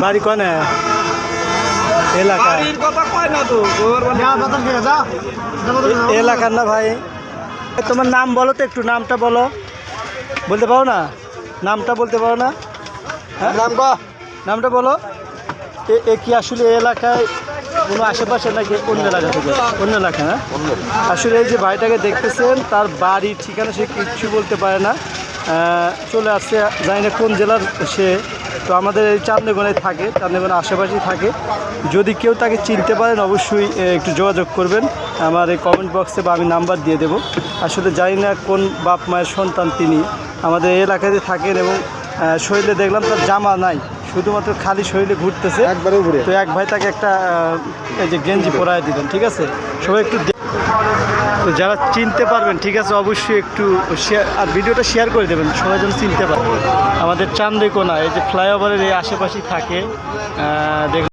বাড়ি কোনে এলাকা এলাকার না ভাই? তোমার নাম বলো তো, একটু নামটা বলো। বলতে পারো না? নামটা বলতে পারো না? হ্যাঁ নামটা বলো। এ কি আসলে এলাকায় কোনো আশেপাশে নাকি অন্য এলাকা থেকে? অন্য এলাকা না? আসলে এই যে ভাইটাকে দেখতেছেন, তার বাড়ির ঠিকানা সে কিচ্ছু বলতে পারে না। চলে আসছে, জানি না কোন জেলার সে। তো আমাদের এই চান্দেগণে থাকে, চান্দেগণের আশেপাশেই থাকে। যদি কেউ তাকে চিনতে পারেন অবশ্যই একটু যোগাযোগ করবেন আমার এই কমেন্ট বক্সে, বা আমি নাম্বার দিয়ে দেবো। আসলে জানি না কোন বাপ মায়ের সন্তান তিনি, আমাদের এই এলাকাতে থাকেন। এবং শরীরে দেখলাম তার জামা নাই, শুধুমাত্র খালি শরীরে ঘুরতেছে একবারে ঘুরে। তো এক ভাই তাকে একটা এই যে গেঞ্জি পরায় দিলেন, ঠিক আছে? সবাই একটু তো যারা চিনতে পারবেন, ঠিক আছে, অবশ্যই একটু শেয়ার আর ভিডিওটা শেয়ার করে দেবেন, সবাই যেন চিনতে পারবে। আমাদের চান্দেকোনা এই যে ফ্লাইওভারের এই আশেপাশেই থাকে।